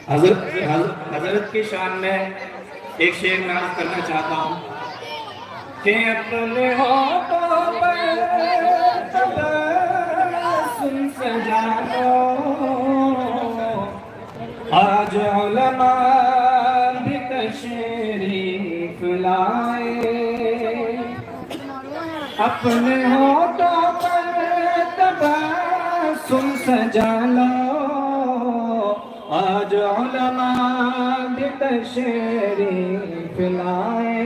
حضرت کی شان میں ایک شعر ناز کرنا چاہتا ہوں کہ اپنے ہاتھوں پر تبسم سجا لو، آج علماء بھی تشریف لائے، اپنے ہاتھوں پر تبسم سجا لو، آج علماء بھی تشریف لائے،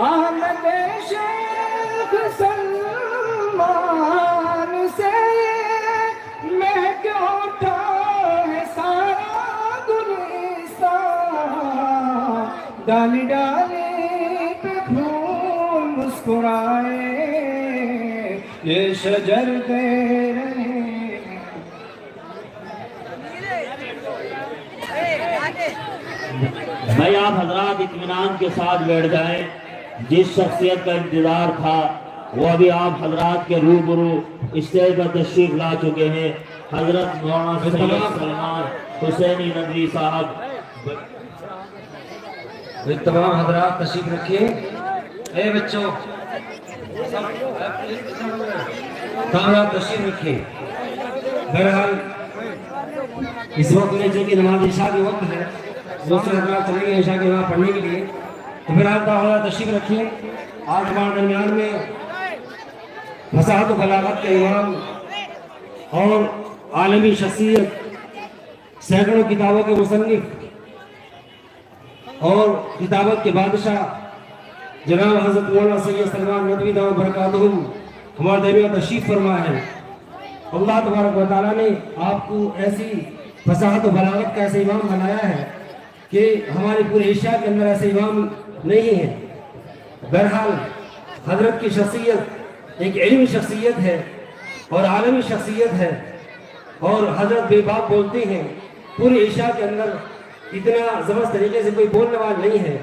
آمد شیخ سلمان سے مہک اٹھا ہے سارا گلستان، ڈالی ڈالی پہ پھول مسکرائے، یہ شجر دے رہے۔ بھائی آپ حضرات اطمینان کے ساتھ بیٹھ جائیں، جس شخصیت کا انتظار تھا وہ ابھی آپ حضرات کے روبرو اسٹیج پر تشریف لا چکے ہیں، حضرت مولانا سید سلمان حسینی ندوی صاحب۔ تمام حضرات تشریف رکھیے، اے بچوں تمام تشریف رکھیے۔ بہرحال اس وقت نیچے کی نماز عشاء کے وقت ہے، دوسرے حضرات چلیں گے عشاء کی نماز پڑھنے کے لیے، تو پھر آپ حضرات تشریف رکھیے۔ آج ہمارے درمیان میں فصاحت و بلاغت کے امام اور عالمی شخصیت، سینکڑوں کتابوں کے مصنف اور کتابت کے بادشاہ جناب حضرت مولانا سید سلمان ندوی دامت برکاتہم ہمارے درمیان تشریف فرما ہے۔ اللہ تبارک و تعالیٰ نے آپ کو ایسی فصاحت و بلاغت کا ایسا امام بنایا ہے کہ ہمارے پورے ایشیا کے اندر ایسے امام نہیں ہیں۔ بہرحال حضرت کی شخصیت ایک علمی شخصیت ہے اور عالمی شخصیت ہے، اور حضرت بے باک بولتے ہیں، پورے ایشیا کے اندر اتنا زبردست طریقے سے کوئی بولنے والا نہیں ہے،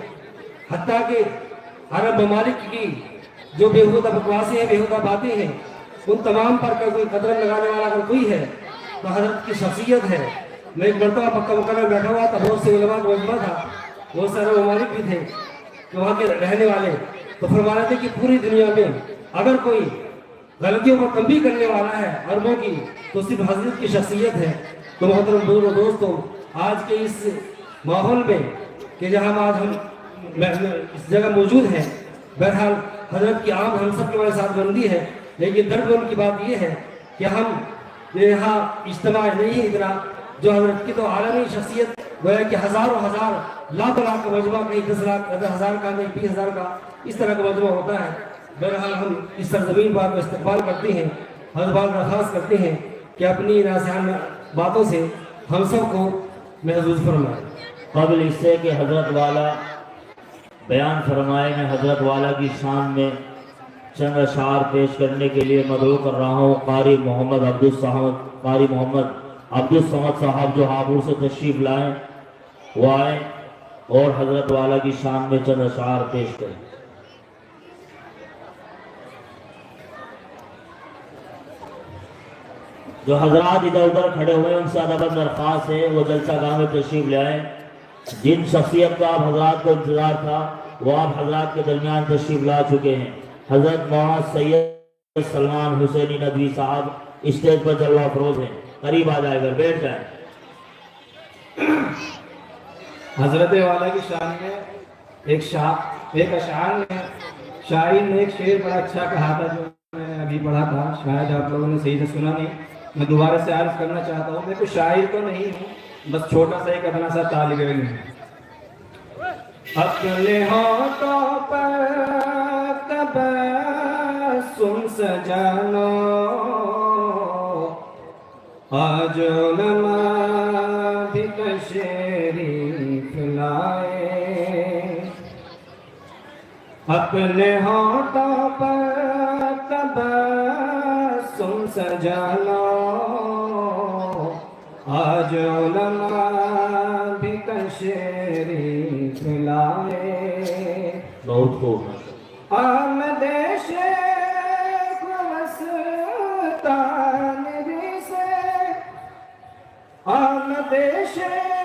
حتیٰ کہ عرب ممالک کی جو بےہودہ بکواسیں ہیں، بےہودہ باتیں ہیں، ان تمام پر کوئی قدر لگانے والا اگر کوئی ہے تو حضرت کی شخصیت ہے۔ میں ایک مرتبہ مکہ مکرمہ میں بیٹھا ہوا تھا، بہت سے علماء کا مجمع تھا، بہت سارے ممالک بھی تھے کہ وہاں کے رہنے والے، تو فرما رہے تھے کہ پوری دنیا میں اگر کوئی غلطیوں کو تنبیہ کرنے والا ہے عربوں کی تو صرف حضرت کی شخصیت ہے۔ تو محترم دوستوں، آج کے اس ماحول میں کہ جہاں آج ہم اس جگہ موجود ہیں، بہرحال حضرت کی عام ہم سب کے ہمارے ساتھ بندی ہے، لیکن درد ان کی بات یہ ہے کہ ہم یہاں اجتماع نہیں اتنا، جو حضرت کی تو عالمی شخصیت گویا کہ ہزاروں ہزار لاکھ لاکھ کا مجمع، کہیں 10 لاکھ 10,000 کا، کہیں 20,000 کا، اس طرح کا مجمع ہوتا ہے۔ بہرحال ہم اس سرزمین پر استقبال کرتے ہیں، حضرات درخواست کرتے ہیں کہ اپنی ناصحانہ باتوں سے ہم سب کو محظوظ فرمائیں۔ قبل اس سے کہ حضرت والا بیان فرمائے، میں حضرت والا کی شان میں چند اشعار پیش کرنے کے لیے مدعو کر رہا ہوں۔ قاری محمد عبدالصمد صاحب جو ہابور سے تشریف لائیں وہ آئیں اور حضرت والا کی شان میں چند اشعار پیش کریں۔ جو حضرات ادھر ادھر کھڑے ہوئے ان سے ادب درخواست ہے وہ جلسہ گاہ میں تشریف لے آئیں۔ جن شخصیت کا آپ حضرات کو انتظار تھا وہ آپ حضرات کے درمیان تشریف لا چکے ہیں۔ حضرت مولانا سید سلمان حسینی ندوی صاحب اسٹیج پر جلوہ افروز ہیں، قریب آ جائے گا، بیٹھ جائیں۔ حضرت والا کی شان میں ایک اشعار میں شاعر نے ایک شعر بڑا اچھا کہا تھا، جو میں نے ابھی پڑھا تھا، شاید آپ لوگوں نے صحیح سے سنا نہیں، میں دوبارہ سے عرض کرنا چاہتا ہوں۔ میں کوئی شاعر تو نہیں ہوں، بس چھوٹا سا ایک ادنا سا طالب علم ہوں۔ اپنے ہاتھوں پر تبسم سجا لو، آج علماء بھی تشریف لائے، اپنے ہاتھوں پر تبسم سجا لو، آج علماء بھی تشریف لائے۔ بہت خوب۔ آمد شیخ مستانوی سے، آمد شیخ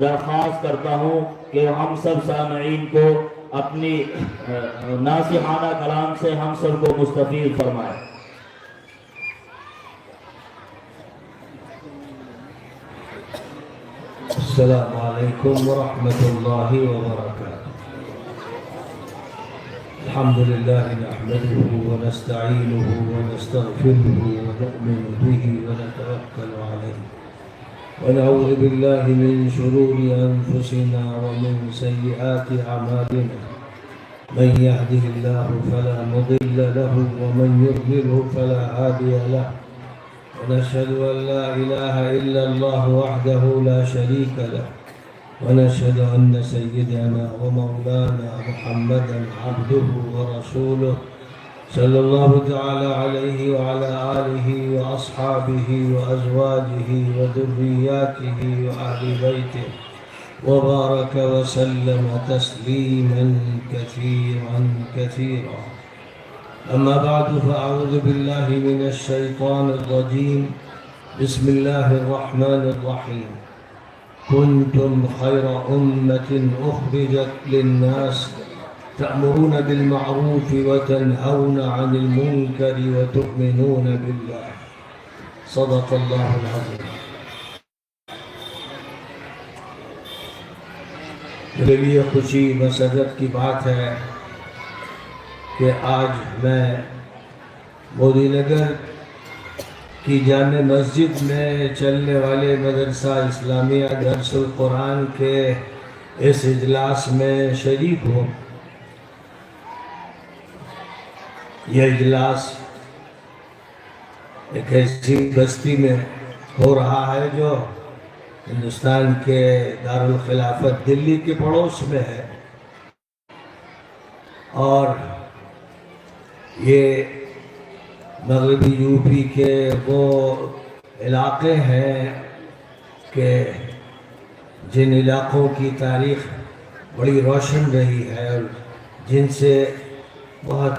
درخواست کرتا ہوں کہ ہم سب سامعین کو اپنی ناصحانہ کلام سے ہم سب کو مستفید فرمائے۔ السلام علیکم ورحمۃ اللہ وبرکاتہ۔ الحمد للہ نحمده ونستعینه ونستغفره ونؤمن به ونتوکل علیہ ونعوذ باللہ من شرور انفسنا ومن سیئات اعمالنا من يهده الله فلا مضل له ومن يضلل فلا هادي له ونشهد أن لا إله إلا الله وحده لا شريك له ونشهد أن سيدنا ومولانا محمدا عبده ورسوله صلى الله تعالى عليه وعلى آله وأصحابه وأزواجه وذرياته وأهل بيته وبارك وسلم تسليما كثيرا كثيرا. أما بعد فأعوذ بالله من الشيطان الرجيم. بسم الله الرحمن الرحيم. كنتم خير أمة أخرجت للناس تأمرون بالمعروف وتنهون عن المنكر وتؤمنون بالله. صدق الله العظيم. میرے لیے خوشی مسرت کی بات ہے کہ آج میں مودی نگر کی جامع مسجد میں چلنے والے مدرسہ اسلامیہ درس القرآن کے اس اجلاس میں شریک ہوں۔ یہ اجلاس ایک ایسی بستی میں ہو رہا ہے جو ہندوستان کے دارالخلافت دلی کے پڑوس میں ہے، اور یہ مغربی یو پی کے وہ علاقے ہیں کہ جن علاقوں کی تاریخ بڑی روشن رہی ہے اور جن سے بہت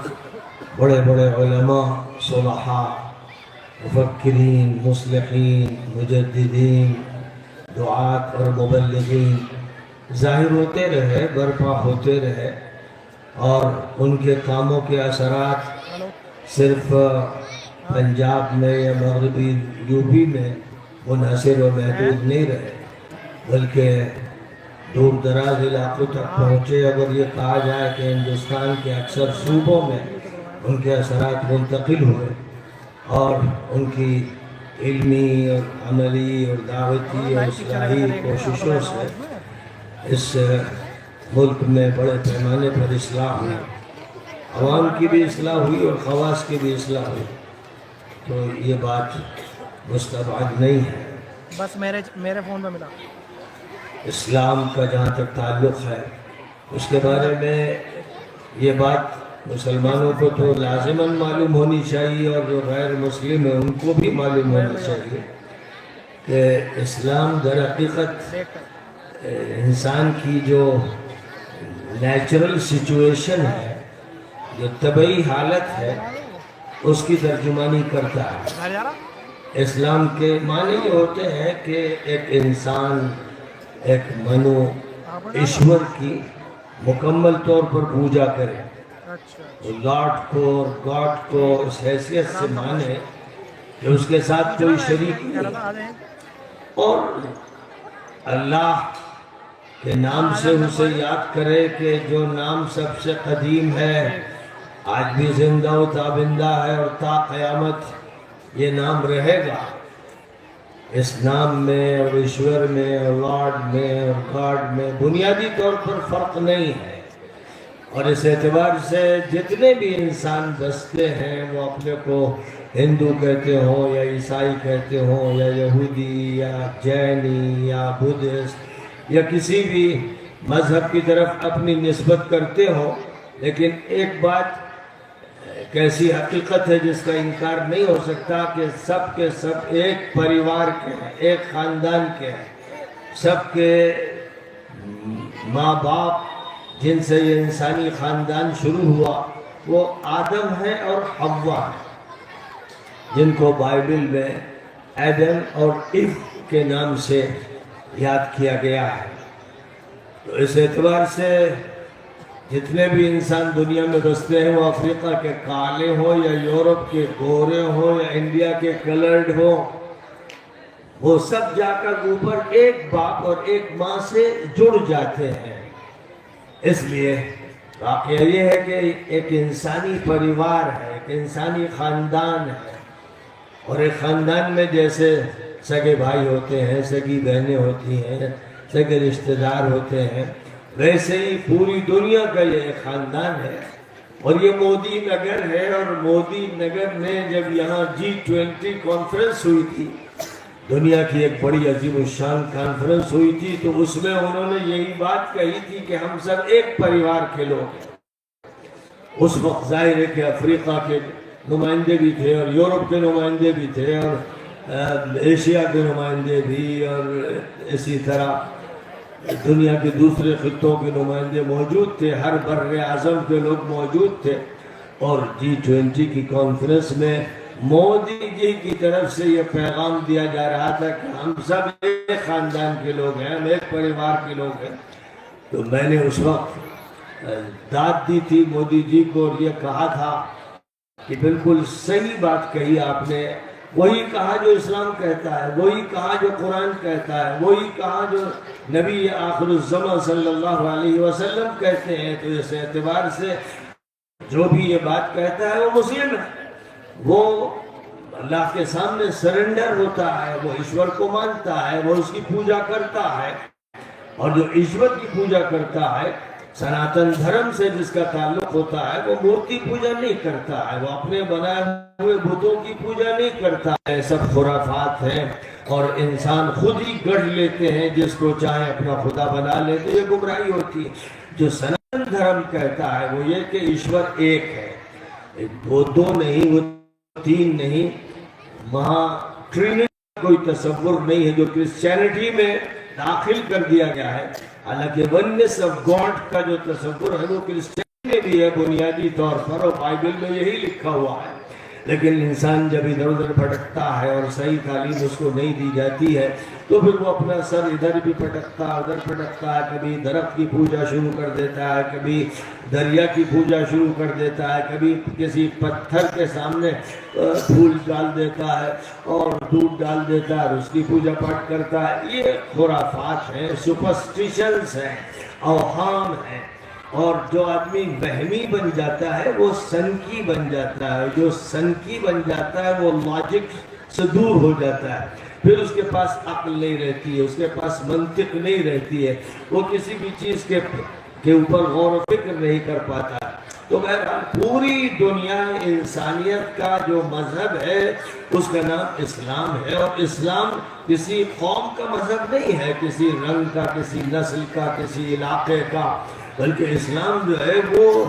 بڑے بڑے علماء، صلحاء، مفکرین، مصلحین، مجددین، دعات اور مبلغین ظاہر ہوتے رہے، برپا ہوتے رہے، اور ان کے کاموں کے اثرات صرف پنجاب میں یا مغربی یو پی میں منحصر و محدود نہیں رہے، بلکہ دور دراز علاقوں تک پہنچے۔ اگر یہ کہا جائے کہ ہندوستان کے اکثر صوبوں میں ان کے اثرات منتقل ہوئے، اور ان کی علمی اور عملی اور دعوتی اور اصلاحی کوششوں سے اس ملک میں بڑے پیمانے پر اصلاح ہوئی، عوام کی بھی اصلاح ہوئی اور خواص کی بھی اصلاح ہوئی، تو یہ بات مستبعد نہیں ہے۔ بس میرے فون پہ ملا۔ اسلام کا جہاں تک تعلق ہے، اس کے بارے میں یہ بات مسلمانوں کو تو لازماً معلوم ہونی چاہیے، اور جو غیر مسلم ہیں ان کو بھی معلوم ہونا چاہیے کہ اسلام در حقیقت انسان کی جو نیچرل سچویشن ہے، جو طبعی حالت ہے، اس کی ترجمانی کرتا ہے۔ اسلام کے معنی یہ ہوتے ہیں کہ ایک انسان ایک منو ایشور کی مکمل طور پر پوجا کرے، لارڈ کو اور گاڈ کو اس حیثیت سے مانے کہ اس کے ساتھ کوئی شریک نہیں، اور اللہ کے نام سے اسے یاد کرے کہ جو نام سب سے قدیم ہے، آج بھی زندہ و تابندہ ہے، اور تا قیامت یہ نام رہے گا۔ اس نام میں اور ایشور میں اور لارڈ میں اور گاڈ میں بنیادی طور پر فرق نہیں ہے، اور اس اعتبار سے جتنے بھی انسان بستے ہیں وہ اپنے کو ہندو کہتے ہوں یا عیسائی کہتے ہوں یا یہودی یا جینی یا بدھسٹ یا کسی بھی مذہب کی طرف اپنی نسبت کرتے ہوں، لیکن ایک بات کیسی حقیقت ہے جس کا انکار نہیں ہو سکتا کہ سب کے سب ایک پریوار کے ہیں، ایک خاندان کے ہیں، سب کے ماں باپ جن سے یہ انسانی خاندان شروع ہوا وہ آدم ہے اور حوا ہے، جن کو بائبل میں ایڈم اور ایف کے نام سے یاد کیا گیا ہے۔ تو اس اعتبار سے جتنے بھی انسان دنیا میں بستے ہیں، وہ افریقہ کے کالے ہوں یا یورپ کے گورے ہوں یا انڈیا کے کلرڈ ہوں، وہ سب جا کر اوپر ایک باپ اور ایک ماں سے جڑ جاتے ہیں۔ اس لیے واقعہ یہ ہے کہ ایک انسانی پریوار ہے، ایک انسانی خاندان ہے، اور ایک خاندان میں جیسے سگے بھائی ہوتے ہیں، سگی بہنیں ہوتی ہیں، سگے رشتہ دار ہوتے ہیں، ویسے ہی پوری دنیا کا یہ ایک خاندان ہے۔ اور یہ مودی نگر ہے، اور مودی نگر میں جب یہاں G20 کانفرنس ہوئی تھی، دنیا کی ایک بڑی عظیم الشان کانفرنس ہوئی تھی، تو اس میں انہوں نے یہی بات کہی تھی کہ ہم سب ایک پریوار کے لوگ ہیں۔ اس وقت ظاہر ہے کہ افریقہ کے نمائندے بھی تھے، اور یورپ کے نمائندے بھی تھے، اور ایشیا کے نمائندے بھی، اور اسی طرح دنیا کے دوسرے خطوں کے نمائندے موجود تھے، ہر بر اعظم کے لوگ موجود تھے۔ اور G20 کی کانفرنس میں مودی جی کی طرف سے یہ پیغام دیا جا رہا تھا کہ ہم سب ایک خاندان کے لوگ ہیں، ہم ایک پریوار کے لوگ ہیں۔ تو میں نے اس وقت داد دی تھی مودی جی کو، اور یہ کہا تھا کہ بالکل صحیح بات کہی آپ نے، وہی کہا جو اسلام کہتا ہے، وہی کہا جو قرآن کہتا ہے، وہی کہا جو نبی آخر الزمان صلی اللہ علیہ وسلم کہتے ہیں۔ تو اس اعتبار سے جو بھی یہ بات کہتا ہے وہ مسلم ہے، وہ اللہ کے سامنے سرنڈر ہوتا ہے، وہ ایشور کو مانتا ہے، وہ اس کی پوجا کرتا ہے۔ اور جو ایشور کی پوجا کرتا ہے، سناتن دھرم سے جس کا تعلق ہوتا ہے، وہ مورتی پوجا نہیں کرتا ہے، وہ اپنے بنائے ہوئے بتوں کی پوجا نہیں کرتا ہے۔ سب خرافات ہیں، اور انسان خود ہی گڑھ لیتے ہیں، جس کو چاہے اپنا خدا بنا لیتے، یہ گمراہی ہوتی ہے۔ جو سناتن دھرم کہتا ہے وہ یہ کہ ایشور ایک ہے، وہ دو نہیں، وہ تین نہیں، وہاں ٹرینٹی کوئی تصور نہیں ہے جو کرسچینٹی میں داخل کر دیا گیا ہے۔ حالانکہ ونس آف گاڈ کا جو تصور ہے وہ کرسچینٹی میں بھی ہے بنیادی طور پر، اور بائبل میں یہی لکھا ہوا ہے۔ لیکن انسان جب ادھر ادھر بھٹکتا ہے اور صحیح تعلیم اس کو نہیں دی جاتی ہے، تو پھر وہ اپنا سر ادھر بھی پھٹکتا ہے، ادھر پھٹکتا ہے، کبھی درخت کی پوجا شروع کر دیتا ہے، کبھی دریا کی پوجا شروع کر دیتا ہے، کبھی کسی پتھر کے سامنے پھول ڈال دیتا ہے اور دودھ ڈال دیتا ہے اور اس کی پوجا پاٹ کرتا ہے۔ یہ خرافات ہیں، سپرسٹیشنز ہیں، اوہام ہیں۔ اور جو آدمی وہمی بن جاتا ہے وہ سنکی بن جاتا ہے، جو سنکی بن جاتا ہے وہ لاجک سے دور ہو جاتا ہے، پھر اس کے پاس عقل نہیں رہتی ہے، اس کے پاس منطق نہیں رہتی ہے، وہ کسی بھی چیز کے اوپر غور و فکر نہیں کر پاتا۔ تو بہرحال پوری دنیا انسانیت کا جو مذہب ہے اس کا نام اسلام ہے، اور اسلام کسی قوم کا مذہب نہیں ہے، کسی رنگ کا، کسی نسل کا، کسی علاقے کا، بلکہ اسلام جو ہے وہ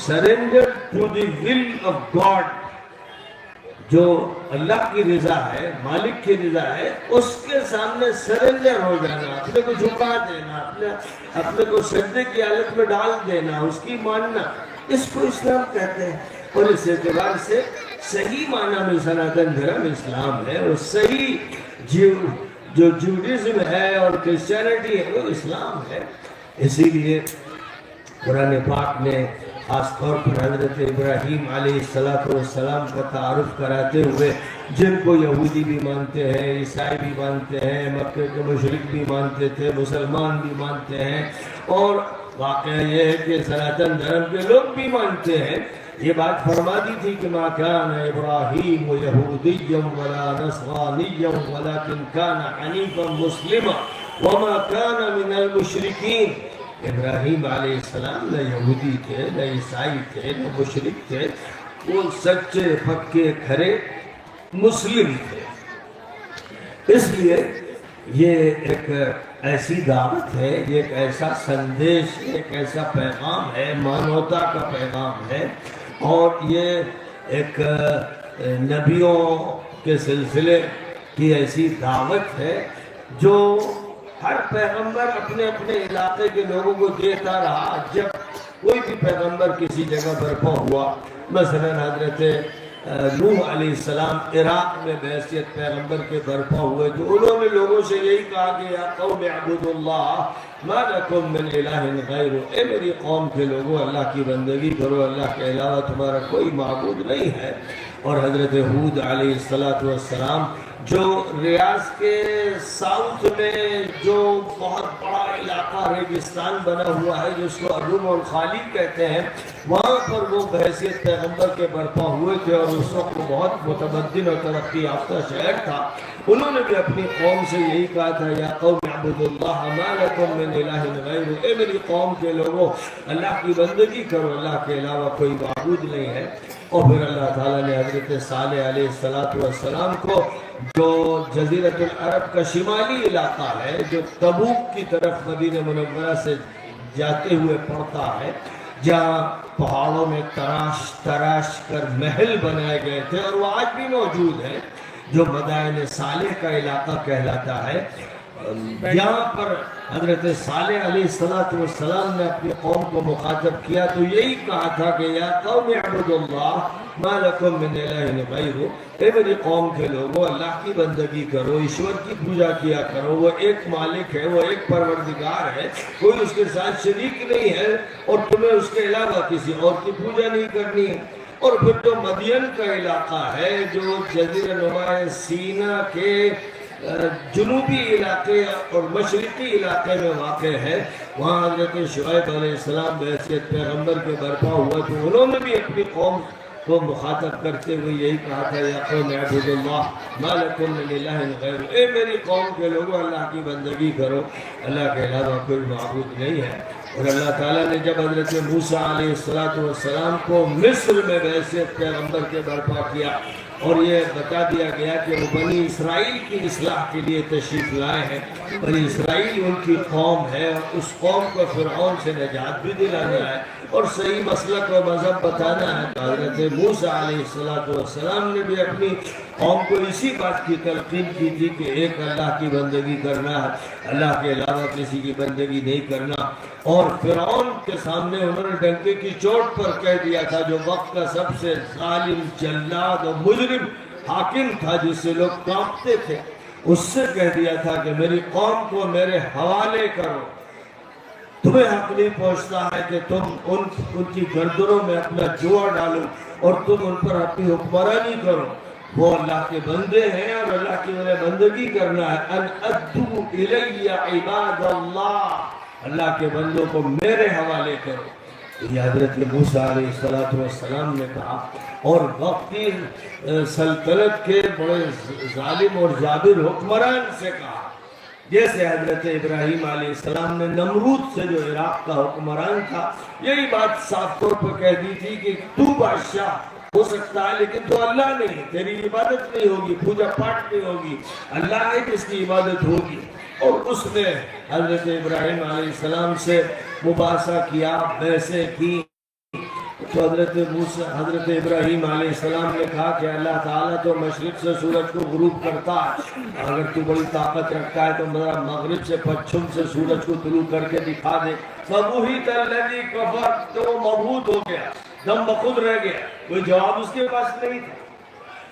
surrender to the will of God, جو اللہ کی رضا ہے، مالک کی رضا ہے، اس کے سامنے سرنڈر ہو جانا، اپنے کو جھکا دینا، اپنے کو سجدے کی حالت میں ڈال دینا، اس کی ماننا، اس کو اسلام کہتے ہیں۔ اور اس اعتبار سے صحیح معنی میں سناتن دھرم اسلام ہے، اور صحیح جو جوڈیزم ہے اور کرسچینٹی ہے وہ اسلام ہے۔ اسی لیے قرآن پاک نے خاص طور پر حضرت ابراہیم علیہ السلام کا تعارف کراتے ہوئے، جن کو یہودی بھی مانتے ہیں، عیسائی بھی مانتے ہیں، مکے کے مشرک بھی مانتے تھے، مسلمان بھی مانتے ہیں، اور واقعہ یہ ہے کہ سناتن دھرم کے لوگ بھی مانتے ہیں، یہ بات فرما دی تھی کہ ما کان ابراہیم یہودیا ولا نصرانیا ولکن کان حنیفا مسلما وما کان من المشرکین۔ ابراہیم علیہ السلام نہ یہودی تھے، نہ عیسائی تھے، نہ مشرک تھے، وہ سچے پکے کھرے مسلم تھے۔ اس لیے یہ ایک ایسی دعوت ہے، یہ ایک ایسا سندیش، ایک ایسا پیغام ہے، مانوتا کا پیغام ہے، اور یہ ایک نبیوں کے سلسلے کی ایسی دعوت ہے جو ہر پیغمبر اپنے اپنے علاقے کے لوگوں کو دیتا رہا۔ جب کوئی بھی پیغمبر کسی جگہ برپا ہوا، مثلا حضرت نوح علیہ السلام عراق میں بحیثیت پیغمبر کے برپا ہوئے تو انہوں نے لوگوں سے یہی کہا کہ یا قوم اعبدوا اللہ ما لکم من الہ غیرہ، اے میری قوم کے لوگوں اللہ کی بندگی کرو، اللہ کے علاوہ تمہارا کوئی معبود نہیں ہے۔ اور حضرت ہود علیہ السلام جو ریاض کے ساؤتھ میں جو بہت بڑا علاقہ ریگستان بنا ہوا ہے جس کو الروم الخالی کہتے ہیں، وہاں پر وہ بحیثیت پیغمبر کے برپا ہوئے تھے اور اس وقت وہ بہت متمدن اور ترقی یافتہ شہر تھا۔ انہوں نے بھی اپنی قوم سے یہی کہا تھا یا قوم اعبدوا اللہ ما لکم من الہ غیرہ، اے میری قوم کے لوگوں اللہ کی بندگی کرو، اللہ کے علاوہ کوئی معبود نہیں ہے۔ اور پھر اللہ تعالیٰ نے حضرت صالح علیہ السلام کو جو جزیرۃ العرب کا شمالی علاقہ ہے جو تبوک کی طرف مدینہ منورہ سے جاتے ہوئے پڑتا ہے، جہاں پہاڑوں میں تراش کر محل بنائے گئے تھے اور وہ آج بھی موجود ہے، جو مدائن صالح کا علاقہ کہلاتا ہے، یہاں پر حضرت صالح علیہ السلام نے اپنی قوم کو مخاطب کیا تو یہی کہا تھا کہ یا قوم اعبدوا اللہ ما لکم من الہ غیرہ، اے میری قوم کے لوگوں اللہ کی بندگی کرو، ایشور کی پوجا کیا کرو، وہ ایک مالک ہے، وہ ایک پروردگار ہے، کوئی اس کے ساتھ شریک نہیں ہے اور تمہیں اس کے علاوہ کسی اور کی پوجا نہیں کرنی ہے۔ اور پھر جو مدین کا علاقہ ہے جو جزیرہ نما سینا کے جنوبی علاقے اور مشرقی علاقے میں واقع ہے، وہاں حضرت شعیب علیہ السلام بحیثیت پیغمبر کے برپا ہوا تو انہوں نے بھی اپنی قوم کو مخاطب کرتے ہوئے یہی کہا تھا یا قوم اعبدوا اللہ ما لکم من الہ غیرہ، اے میری قوم کے لوگوں اللہ کی بندگی کرو، اللہ کے علاوہ کوئی معبود نہیں ہے۔ اور اللہ تعالیٰ نے جب حضرت موسیٰ علیہ السلام کو مصر میں بحیثیت پیغمبر کے برپا کیا اور یہ بتا دیا گیا کہ وہ بنی اسرائیل کی اصلاح کے لیے تشریف لائے ہیں، بنی اسرائیل ان کی قوم ہے اور اس قوم کو فرعون سے نجات بھی دلانا ہے اور صحیح مسلک و مذہب بتانا ہے، تو حضرت موسیٰ علیہ السلام نے بھی اپنی قوم کو اسی بات کی تلقین کی تھی کہ ایک اللہ کی بندگی کرنا ہے، اللہ کے علاوہ کسی کی بندگی نہیں کرنا۔ اور فرعون کے سامنے انہوں نے ڈنکے کی چوٹ پر کہہ دیا تھا، جو وقت کا سب سے ظالم جلاد اور مجرم حاکم تھا جس سے لوگ کانپتے تھے، اس سے کہہ دیا تھا کہ میری قوم کو میرے حوالے کرو، تمہیں حق نہیں پہنچتا ہے کہ تم ان کی گردنوں میں اپنا جوا ڈالو اور تم ان پر اپنی حکمرانی کرو، وہ اللہ کے بندے ہیں اور اللہ کی انہیں بندگی کرنا ہے۔ ان ادو الی عباد اللہ، اللہ کے بندوں کو میرے حوالے کرو، یہ حضرت موسیٰ علیہ السلام نے کہا۔ اور وقتی سلطنت کے بڑے ظالم اور جابر حکمران سے کہا، جیسے حضرت ابراہیم علیہ السلام نے نمرود سے جو عراق کا حکمران تھا یہی بات صاف طور پر کہہ دی تھی کہ تو بادشاہ ہو سکتا ہے لیکن تو اللہ نہیں، تیری عبادت نہیں ہوگی، پوجا پاٹ نہیں ہوگی، اللہ ہے جس کی عبادت ہوگی۔ اور اس نے حضرت ابراہیم علیہ السلام سے مباحثہ کیا، بحثیں کی، تو حضرت ابراہیم علیہ السلام نے کہا کہ اللہ تعالیٰ تو مشرق سے سورج کو غروب کرتا ہے، اگر تو بڑی طاقت رکھتا ہے تو میرا مغرب سے پچھم سے سورج کو طلوع کر کے دکھا دے۔ فَبُهِتَ الَّذِي كَفَرَ، تو وہ مبہوت ہو گیا، دم بخود رہ گیا، کوئی جواب اس کے پاس نہیں تھا۔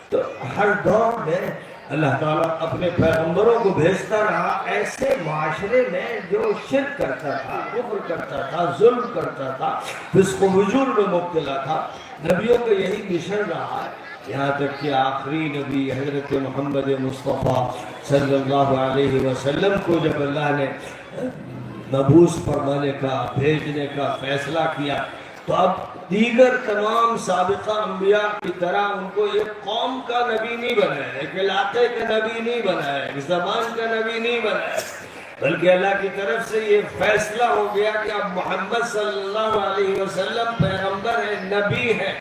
تو ہر دور میں اللہ تعالیٰ اپنے پیغمبروں کو بھیجتا رہا ایسے معاشرے میں جو شرک کرتا تھا، کفر کرتا تھا، ظلم کرتا تھا، فسق و فجور میں مبتلا تھا۔ نبیوں کا یہی مشن رہا ہے، یہاں تک کہ آخری نبی حضرت محمد مصطفیٰ صلی اللہ علیہ وسلم کو جب اللہ نے مبعوث فرمانے کا، بھیجنے کا فیصلہ کیا تو اب دیگر تمام سابقہ انبیاء کی طرح ان کو ایک قوم کا نبی نہیں بنایا، ایک علاقے کا نبی نہیں بنایا، ایک زبان کا نبی نہیں بنایا، بلکہ اللہ کی طرف سے یہ فیصلہ ہو گیا کہ اب محمد صلی اللہ علیہ وسلم پیغمبر ہیں، نبی ہیں،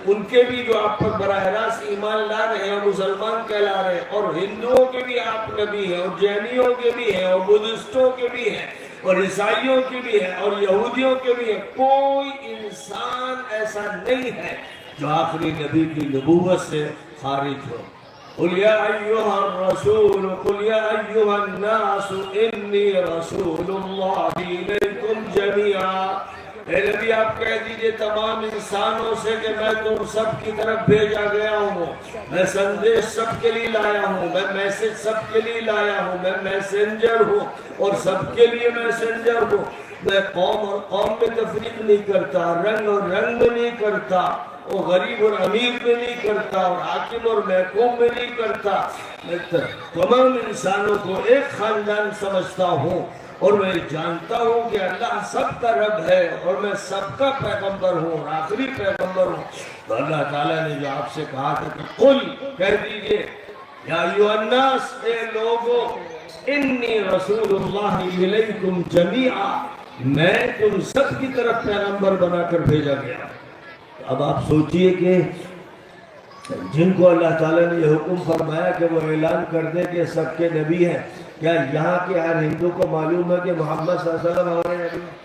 ان کے بھی جو آپ پر براہ راست ایمان لا رہے ہیں مسلمان کہلا رہے ہیں، اور ہندوؤں کے بھی آپ نبی ہیں، اور جینیوں کے بھی ہیں، اور بدھسٹوں کے بھی ہیں، اور عیسائیوں کی بھی ہے، اور یہودیوں کے بھی ہے۔ کوئی انسان ایسا نہیں ہے جو آخری نبی کی نبوت سے خارج ہو۔ قُلْ يَا أَيُّهَا الرَّسُولُ قُلْ يَا أَيُّهَا النَّاسُ إِنِّي رَسُولُ اللَّهِ إِلَيْكُمْ جَمِيعًا اے نبی آپ کہہ دیجئے تمام انسانوں سے کہ میں تم سب کی طرف بھیجا گیا ہوں، میں سندیش سب کے لیے لایا ہوں، میں میسج سب کے لیے لایا ہوں، میں میسنجر ہوں اور سب کے لیے میسنجر ہوں۔ میں قوم اور قوم میں تفریق نہیں کرتا، رنگ اور رنگ میں نہیں کرتا، اور غریب اور امیر میں نہیں کرتا، اور حاکم اور محکوم میں نہیں کرتا۔ میں تمام انسانوں کو ایک خاندان سمجھتا ہوں، اور میں جانتا ہوں کہ اللہ سب کا رب ہے اور میں سب کا پیغمبر ہوں اور آخری پیغمبر ہوں۔ تو اللہ تعالیٰ نے جو آپ سے کہا تھا کہ قل کہہ دیجئے یا ایھا الناس، اے لوگو، انی رسول اللہ الیکم جمیعا، میں تم سب کی طرف پیغمبر بنا کر بھیجا گیا۔ اب آپ سوچئے کہ جن کو اللہ تعالیٰ نے یہ حکم فرمایا کہ وہ اعلان کر دے کہ سب کے نبی ہیں، کیا یہاں کے ہر ہندو کو معلوم ہے کہ محمد صلی اللہ علیہ وسلم ہمارے نبی ہیں؟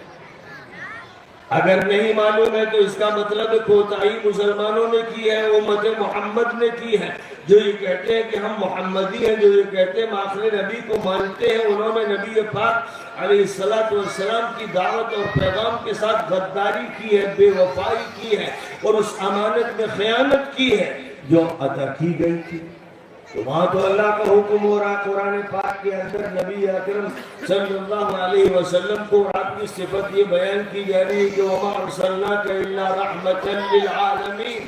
اگر نہیں معلوم ہے تو اس کا مطلب کوتاہی مسلمانوں نے کی ہے، امت محمد نے کی ہے، جو یہ کہتے ہیں کہ ہم محمدی ہیں، جو یہ کہتے ہیں ہم آخری نبی کو مانتے ہیں۔ انہوں نے نبی پاک علیہ السلام کی دعوت اور پیغام کے ساتھ غداری کی ہے، بے وفائی کی ہے، اور اس امانت میں خیانت کی ہے جو عطا کی گئی تھی۔ تو وہاں تو اللہ کا حکم ہو رہا قرآن پاک کے اندر نبی اکرم صلی اللہ علیہ وسلم کو آپ کی صفت یہ بیان کی جا رہی ہے کہ وَمَا أَرْسَلْنَاكَ إِلَّا رَحْمَةً لِلْعَالَمِينَ،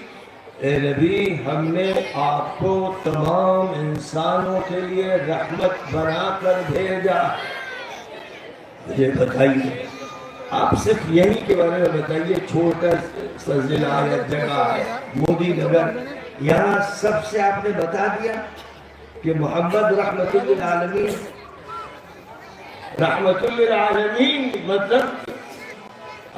اے نبی ہم نے آپ کو تمام انسانوں کے لیے رحمت بنا کر بھیجا۔ مجھے بتائیے، آپ صرف یہی کے بارے میں بتائیے، چھوٹا سا ضلع یا جگہ ہے مودی نگر، یہاں سب سے آپ نے بتا دیا کہ محمد رحمت للعالمین، رحمت للعالمین مطلب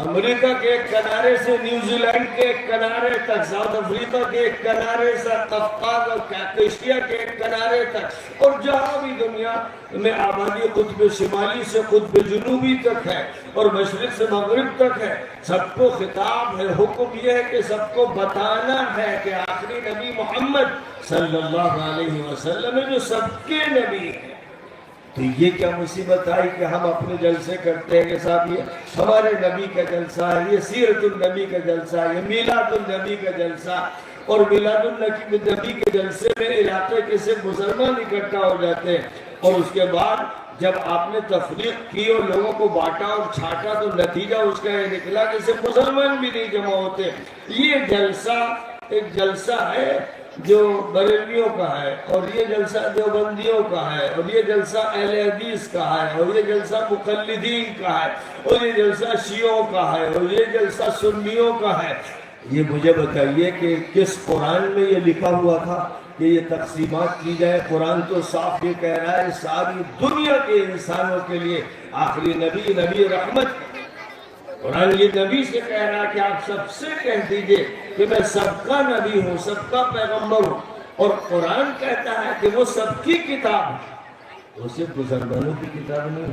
امریکہ کے ایک کنارے سے نیوزی لینڈ کے ایک کنارے تک، ساؤتھ افریقہ کے ایک کنارے سے قفقاز اور کیپیشیا کے ایک کنارے تک، اور جہاں بھی دنیا میں آبادی قطب شمالی سے قطب جنوبی تک ہے اور مشرق سے مغرب تک ہے، سب کو خطاب ہے، حکم یہ ہے کہ سب کو بتانا ہے کہ آخری نبی محمد صلی اللہ علیہ وسلم ہے جو سب کے نبی ہیں۔ تو یہ کیا مصیبت آئی کہ ہم اپنے جلسے کرتے ہیں کہ صاحب یہ ہمارے نبی کا جلسہ ہے، یہ سیرت النبی کا جلسہ ہے، یہ میلاد النبی کا جلسہ، اور میلاد النبی کے جلسے میں علاقے کے صرف مسلمان اکٹھا ہو جاتے ہیں، اور اس کے بعد جب آپ نے تفریق کی اور لوگوں کو بانٹا اور چھاٹا تو نتیجہ اس کا یہ نکلا کہ صرف مسلمان بھی نہیں جمع ہوتے۔ یہ جلسہ ایک جلسہ ہے جو بریلویوں کا ہے، اور یہ جلسہ دیوبندیوں کا ہے، اور یہ جلسہ اہل حدیث کا ہے، اور یہ جلسہ مقلدین کا ہے، اور یہ جلسہ شیعوں کا ہے، اور یہ جلسہ سنیوں کا ہے۔ یہ مجھے بتائیے کہ کس قرآن میں یہ لکھا ہوا تھا کہ یہ تقسیمات کی جائے؟ قرآن تو صاف یہ کہہ رہا ہے ساری دنیا کے انسانوں کے لیے آخری نبی نبی رحمت۔ قرآن یہ نبی سے کہہ رہا ہے کہ آپ سب سے کہہ دیجئے کہ میں سب کا نبی ہوں، سب کا پیغمبر ہوں، اور قرآن کہتا ہے کہ وہ سب کی کتاب ہے، وہ صرف مسلمانوں کی کتاب نہیں،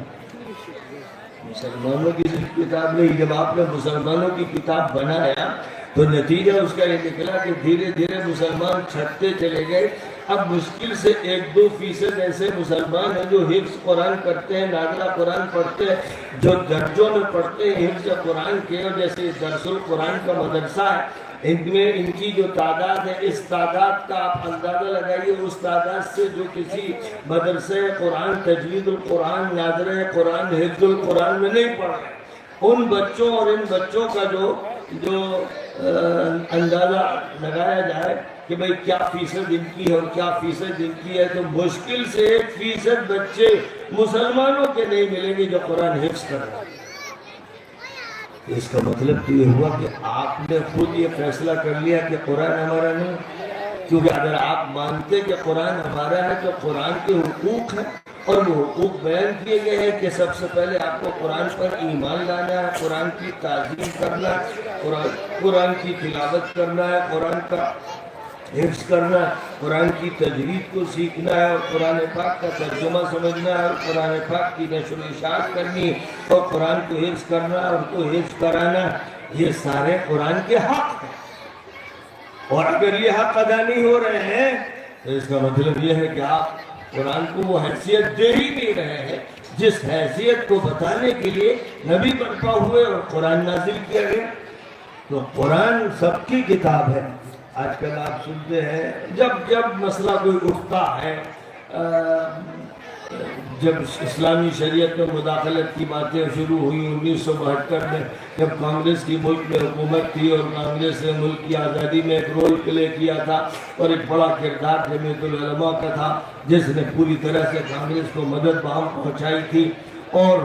مسلمانوں کی صرف کتاب نہیں۔ جب آپ نے مسلمانوں کی کتاب بنایا تو نتیجہ اس کا یہ نکلا کہ دھیرے دھیرے مسلمان چھٹتے چلے گئے۔ اب مشکل سے 1-2% ایسے مسلمان ہیں جو حفظ قرآن کرتے ہیں، نازلہ قرآن پڑھتے ہیں، جو درجوں میں پڑھتے ہیں حفظ قرآن کے، اور جیسے درس القرآن کا مدرسہ ہے، ان کی جو تعداد ہے، اس تعداد کا آپ اندازہ لگائیے، اس تعداد سے جو کسی مدرسہ قرآن، تجوید القرآن، ناظرہ قرآن، حفظ القرآن میں نہیں پڑھ رہے، ان بچوں اور ان بچوں کا جو اندازہ لگایا جائے کہ بھئی کیا فیصد ان کی ہے اور کیا فیصد ان کی ہے، تو مشکل سے 1% بچے مسلمانوں کے نہیں ملیں گے جو قرآن حفظ کر رہے ہیں۔ اس کا مطلب تو یہ ہوا کہ آپ نے خود یہ فیصلہ کر لیا کہ قرآن ہمارا نہیں، کیونکہ اگر آپ مانتے کہ قرآن ہمارا ہے تو قرآن کے حقوق ہیں، اور وہ حقوق بیان کیے گئے ہیں کہ سب سے پہلے آپ کو قرآن پر ایمان لانا ہے، قرآن کی تعظیم کرنا ہے، قرآن کی تلاوت کرنا ہے، قرآن کا حفظ کرنا ہے، قرآن کی تجوید کو سیکھنا ہے، اور قرآن پاک کا ترجمہ سمجھنا ہے، اور قرآن پاک کی نشر و اشاعت کرنی ہے، اور قرآن کو حفظ کرنا ہے، اور ان کو حفظ کرانا ہے۔ یہ سارے قرآن کے حق ہیں، اور اگر یہ حق ادا نہیں ہو رہے ہیں تو اس کا مطلب یہ ہے کہ آپ قرآن کو وہ حیثیت دے ہی نہیں رہے ہیں جس حیثیت کو بتانے کے لیے نبی برپا ہوئے اور قرآن نازل کیا گیا۔ تو قرآن سب کی کتاب ہے۔ آج کل آپ سنتے ہیں جب مسئلہ کوئی اٹھتا ہے، جب اسلامی شریعت میں مداخلت کی باتیں شروع ہوئی 1972 میں، جب کانگریس کی ملک میں حکومت تھی اور کانگریس نے ملک کی آزادی میں ایک رول پلے کیا تھا اور ایک بڑا کردار جمعیت العلماء کا تھا، جس نے پوری طرح سے کانگریس کو مدد بہم پہنچائی تھی، اور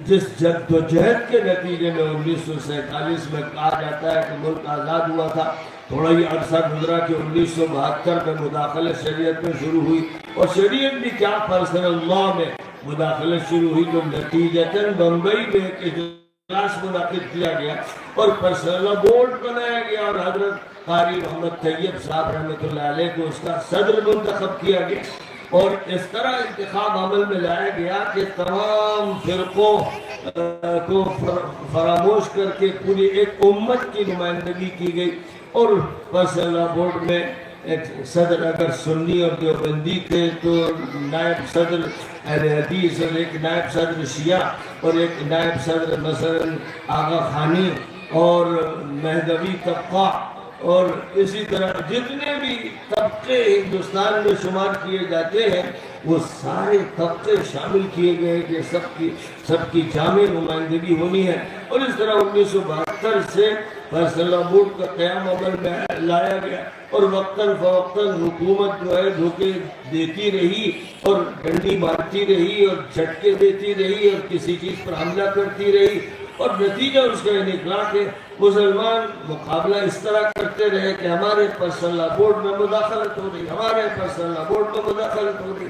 جس جد و جہد کے نتیجے میں 1947 میں کہا جاتا ہے کہ ملک آزاد ہوا تھا۔ تھوڑا ہی عرصہ گزرا کہ 1972 میں مداخلت شریعت میں شروع ہوئی، اور شریعت بھی کیا پرسنل لاء میں مداخلت شروع ہوئی، تو نتیجتاً بمبئی میں ایک اجلاس منعقد کیا گیا اور پرسنل لاء بورڈ بنایا گیا، اور حضرت قاری محمد طیب صاحب رحمۃ اللہ علیہ کو اس کا صدر منتخب کیا گیا، اور اس طرح انتخاب عمل میں لایا گیا کہ تمام فرقوں کو فراموش کر کے پوری ایک امت کی نمائندگی کی گئی، اور پرسنل لاء بورڈ میں ایک صدر اگر سنی اور دیوبندی تھے تو نائب صدر اہل حدیث، اور ایک نائب صدر شیعہ، اور ایک نائب صدر مثلا آغا خانی اور مہدوی طبقہ، اور اسی طرح جتنے بھی طبقے ہندوستان میں شمار کیے جاتے ہیں وہ سارے طبقے شامل کیے گئے کہ سب کی جامع نمائندگی ہونی ہے۔ اور اس طرح 1972 سے پرسنل لاء بورڈ کا قیام عمل میں لایا گیا، اور وقتاً فوقتاً حکومت جو ہے دھوکے دیتی رہی اور ڈنڈی مارتی رہی اور جھٹکے دیتی رہی اور کسی چیز پر حملہ کرتی رہی، اور نتیجہ اس کا یہ نکلا کہ مسلمان مقابلہ اس طرح کرتے رہے کہ ہمارے پرسنل لاء بورڈ میں مداخلت ہو رہی، ہمارے پرسنل لاء بورڈ میں مداخلت ہو رہی،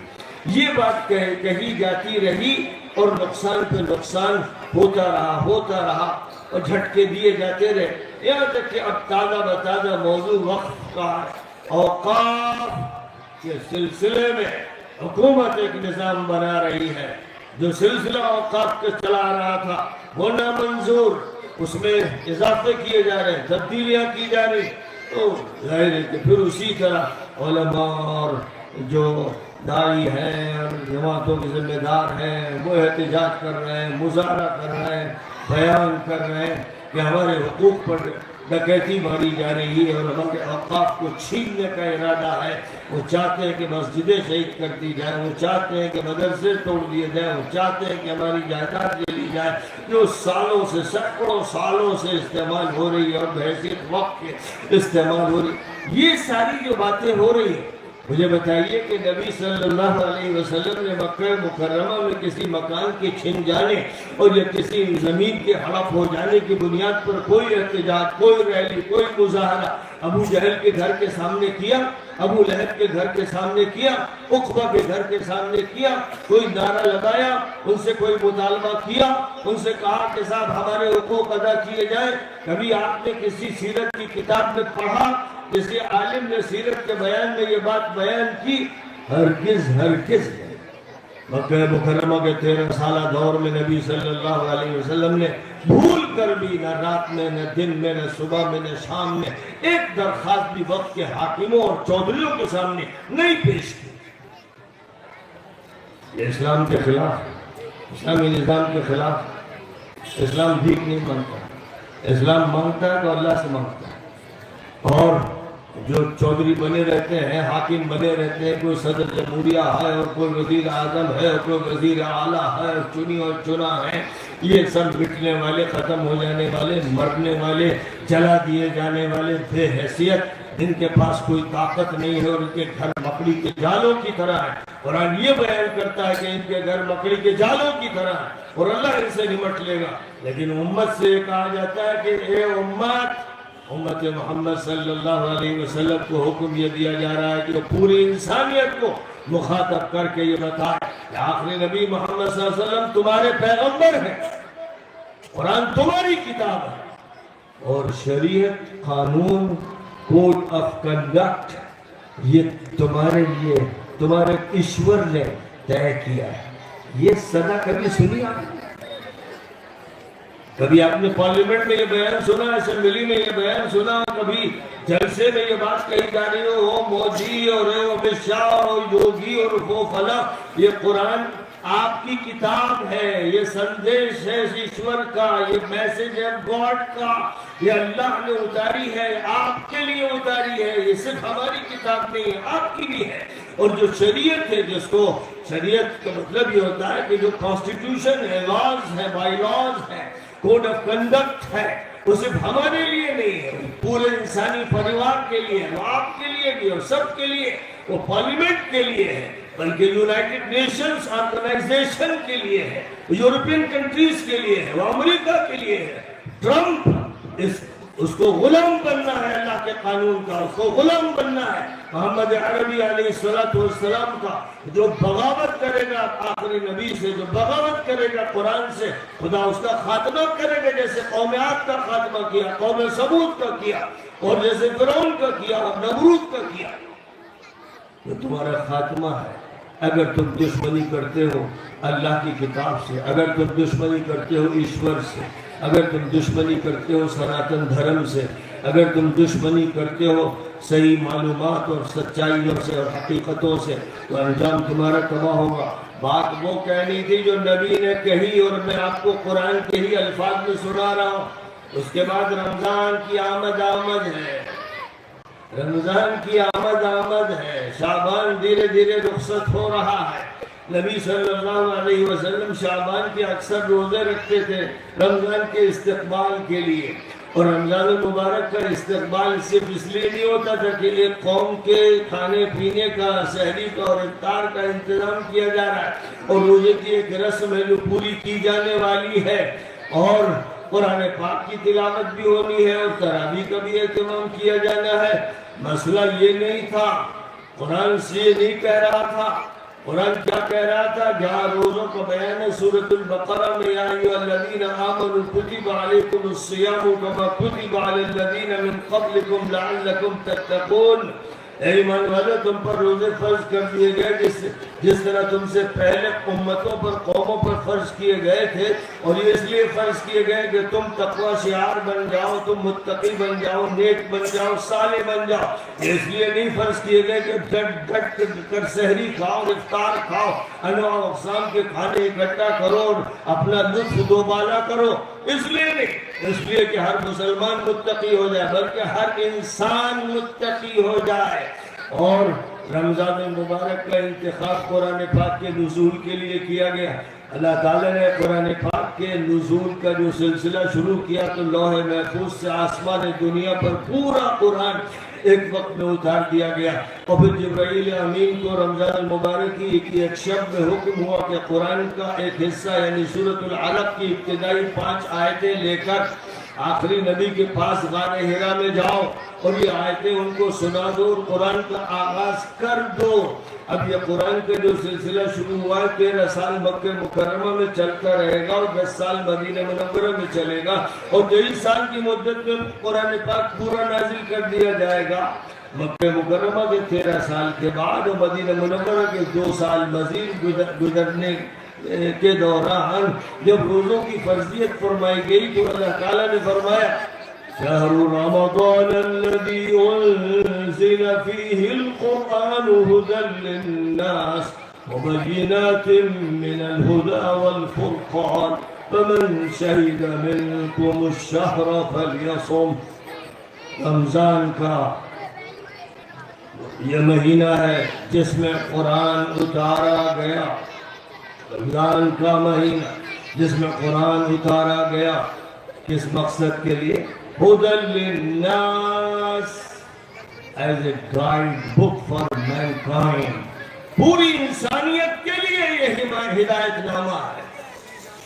یہ بات کہی جاتی رہی، اور نقصان پہ نقصان ہوتا رہا اور جھٹکے دیے جاتے رہے، یہاں تک کہ اب تازہ بتازہ موضوع وقف کا ہے۔ اوقاف کے سلسلے میں حکومت ایک نظام بنا رہی ہے، جو سلسلہ اوقاف کے چلا رہا تھا وہ نامنظور، اس میں اضافے کیے جا رہے ہیں، تبدیلیاں کی جا رہی، تو ظاہر ہے کہ پھر اسی طرح علماء اور جو داعی ہیں اور جماعتوں کے ذمہ دار ہیں وہ احتجاج کر رہے ہیں، مظاہرہ کر رہے ہیں، بیان کر رہے ہیں کہ ہمارے حقوق پر ڈکیتی ماری جا رہی ہے اور ہمارے اوقاف کو چھیننے کا ارادہ ہے۔ وہ چاہتے ہیں کہ مسجدیں شہید کر دی جائیں، وہ چاہتے ہیں کہ مدرسے توڑ دیے جائیں، وہ چاہتے ہیں کہ ہماری جائیداد لے لی جائے جو سالوں سے سینکڑوں سالوں سے استعمال ہو رہی ہے اور بحیثیت وقت کے استعمال ہو رہی ہے۔ یہ ساری جو باتیں ہو رہی ہیں، مجھے بتائیے کہ نبی صلی اللہ علیہ وسلم نے مکہ مکرمہ میں کسی مکان کے چھن جانے اور یا کسی زمین کے ہڑپ ہو جانے کی بنیاد پر کوئی احتجاج، کوئی ریلی، کوئی مظاہرہ ابو جہل کے گھر کے سامنے کیا، ابو لہب کے گھر کے سامنے کیا، عقبہ کے گھر کے سامنے کیا، کوئی نعرہ لگایا، ان سے کوئی مطالبہ کیا، ان سے کہا کہ صاحب ہمارے حقوق ادا کیے جائیں؟ کبھی آپ نے کسی سیرت کی کتاب میں پڑھا، کسی عالم نے سیرت کے بیان میں یہ بات بیان کی؟ ہرگز نہیں۔ مکہ مکرمہ کے 13 سالہ دور میں نبی صلی اللہ علیہ وسلم نے بھول کر بھی نہ رات میں، نہ دن میں، نہ صبح میں، نہ شام میں ایک درخواست بھی وقت کے حاکموں اور چودھریوں کے سامنے نہیں پیش کی۔ یہ اسلام کے خلاف، اسلامی نظام کے خلاف۔ اسلام بھیک نہیں مانگتا، اسلام مانگتا ہے تو اللہ سے مانگتا ہے، اور جو چودھری بنے رہتے ہیں، حاکم بنے رہتے ہیں، کوئی صدر جمہوریہ ہے اور کوئی وزیر اعظم ہے اور کوئی وزیر اعلیٰ ہے اور چنی اور چنا ہے، یہ سب مٹنے والے، ختم ہو جانے والے، مرنے والے، جلا دیے جانے والے بے حیثیت، ان کے پاس کوئی طاقت نہیں ہے اور ان کے گھر مکڑی کے جالوں کی طرح ہے۔ قرآن یہ بیان کرتا ہے کہ ان کے گھر مکڑی کے جالوں کی طرح ہے اور اللہ ان سے نمٹ لے گا۔ لیکن امت سے یہ کہا جاتا ہے کہ اے امت محمد صلی اللہ علیہ وسلم کو حکم یہ دیا جا رہا ہے کہ وہ پوری انسانیت کو مخاطب کر کے یہ بتائے کہ آخری نبی محمد صلی اللہ علیہ وسلم تمہارے پیغمبر ہیں، قرآن تمہاری کتاب ہے، اور شریعت، قانون، کوڈ آف کنڈکٹ یہ تمہارے لیے تمہارے ایشور نے طے کیا ہے۔ یہ صدا کبھی سنی آپ نے؟ کبھی آپ نے پارلیمنٹ میں یہ بیان سنا، اسمبلی میں یہ بیان سنا، کبھی جلسے میں یہ بات کہی جا رہی ہو مودی اور امت شاہ اور یوگی اور وہ فلاں یہ قرآن آپ کی کتاب ہے، یہ سندیش ہے ایشور کا، یہ میسج ہے گاڈ کا، یہ اللہ نے اتاری ہے، آپ کے لیے اتاری ہے، یہ صرف ہماری کتاب نہیں ہے، آپ کی بھی ہے۔ اور جو شریعت ہے، جس کو شریعت کا مطلب یہ ہوتا ہے کہ جو کانسٹیٹیوشن ہے، لاز ہے، بائی لاز ہے، کوڈ آف کنڈکٹ ہے، وہ صرف ہمارے لیے نہیں ہے، پورے انسانی پریوار کے لیے ہے، وہ آپ کے لیے بھی اور سب کے لیے، وہ پارلیمنٹ کے لیے ہے، بلکہ یونائٹڈ نیشنز آرگنائزیشن کے لیے ہے، یورپین کنٹریز کے لیے ہے، وہ امریکہ کے لیے ہے۔ ٹرمپ اس کو غلام بننا ہے اللہ کے قانون کا، اس کو غلام بننا ہے محمد عربی علیہ السلام کا۔ جو بغاوت کرے گا آخری نبی سے، جو بغاوت کرے گا قرآن سے، خدا اس کا خاتمہ کرے گا، جیسے قوم عاد کا خاتمہ کیا، قوم ثمود کا کیا، اور جیسے فرعون کا کیا اور نمرود کا کیا۔ یہ تمہارا خاتمہ ہے اگر تم دشمنی کرتے ہو اللہ کی کتاب سے، اگر تم دشمنی کرتے ہو ایشور سے، اگر تم دشمنی کرتے ہو سناتن دھرم سے، اگر تم دشمنی کرتے ہو صحیح معلومات اور سچائیوں سے اور حقیقتوں سے، تو انجام تمہارا تباہ ہوگا۔ بات وہ کہنی تھی جو نبی نے کہی، اور میں آپ کو قرآن کے ہی الفاظ میں سنا رہا ہوں۔ اس کے بعد رمضان کی آمد ہے، رمضان کی آمد ہے، شعبان دھیرے دھیرے رخصت ہو رہا ہے۔ نبی صلی اللہ علیہ وسلم شعبان کے اکثر روزے رکھتے تھے رمضان کے استقبال کے لیے، اور رمضان المبارک کا استقبال صرف اس لیے نہیں ہوتا تھا کہ ایک قوم کے کھانے پینے کا، سحری کا اور افطار کا انتظام کیا جا رہا ہے، اور روزے کی ایک رسم ہے جو پوری کی جانے والی ہے، اور قرآن پاک کی تلاوت بھی ہونی ہے، اور تراویح کا بھی اہتمام کیا جانا ہے۔ مسئلہ یہ نہیں تھا، قرآن سے یہ نہیں کہہ رہا تھا۔ قرآن کیا کہہ رہا تھا؟ 11 روزوں کا بیان ہے سورۃ البقرہ میں، یا ایھا الذین آمنوا کتب علیکم الصیام کما کتب علی الذین من قبلکم لعلکم تتقون۔ اے ایمان والو، تم پر روزے فرض کر دیے گئے جس طرح تم سے پہلے امتوں پر، قوموں پر فرض کیے گئے تھے، اور یہ اس لیے فرض کیے گئے کہ تم تقوی شعار بن جاؤ، تم متقی بن جاؤ، نیک بن جاؤ، صالح بن جاؤ۔ اس لیے نہیں فرض کیے گئے کہ ڈٹ کر سحری کھاؤ، افطار کھاؤ، انواع اقسام کے کھانے اکٹھا کرو، اپنا لطف دوبالا کرو، اس لیے نہیں، اس لیے کہ ہر مسلمان متقی ہو جائے، بلکہ ہر انسان متقی ہو جائے۔ اور رمضان المبارک کا انتخاب قرآن پاک کے نزول کے لیے کیا گیا۔ اللہ تعالیٰ نے قرآن پاک کے نزول کا جو سلسلہ شروع کیا تو لوح محفوظ سے آسمان دنیا پر پورا قرآن ایک وقت میں اتار دیا گیا، اور پھر جبرائیل امین کو رمضان المبارک کی ایک شب میں حکم ہوا کہ قرآن کا ایک حصہ یعنی سورۃ العلق کی ابتدائی 5 آیتیں لے کر آخری نبی کے پاس غار حرا میں جاؤ اور یہ آیتیں ان کو سنا دو اور قرآن کا آغاز کر دو۔ اب یہ قرآن کا جو سلسلہ شروع ہوا ہے 13 سال مکہ مکرمہ میں چلتا رہے گا، اور 10 سال مدینہ منورہ میں چلے گا، اور 23 سال کی مدت میں قرآن پاک پورا نازل کر دیا جائے گا۔ مکہ مکرمہ کے 13 سال کے بعد اور مدینہ منورہ کے 2 سال مزید گزرنے کے دوران جب روزوں کی فرضیت فرمائی گئی تو اللہ تعالیٰ نے فرمایا شہر رمضان الذي انزل فيه القرآن هدى للناس وبينات من الهدى والفرقان فمن شهد منكم الشهر فليصم۔ رمضان کا یہ مہینہ ہے جس میں قرآن اتارا گیا، رمضان کا مہینہ جس میں قرآن اتارا گیا، کس مقصد کے لیے؟ ہدی للناس، as a guide book for mankind, پوری انسانیت کے لیے یہ ہدایت نامہ ہے،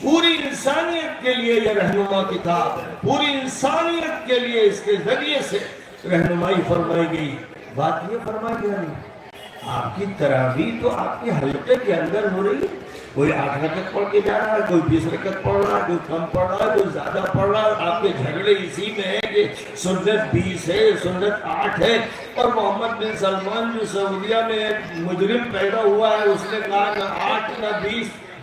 پوری انسانیت کے لیے یہ رہنما کتاب ہے، پوری انسانیت کے لیے اس کے ذریعے سے رہنمائی فرمائی گئی۔ بات یہ فرمائی گئی نہیں، آپ کی تراویح تو آپ کے حلقے کے اندر ہو رہی ہے، کوئی 8 رکعت پڑھ کے جا رہا ہے، کوئی 20 رکعت پڑھ رہا ہے، کوئی کم پڑھ رہا ہے، کوئی زیادہ پڑھ رہا ہے۔ آپ کے جھگڑے اسی میں ہے کہ سنت 20 ہے، سنت 8 ہے، اور محمد بن سلمان جو سعودیہ میں ایک مجرم پیدا ہوا ہے، اس نے کہا نہ 8 نہ 20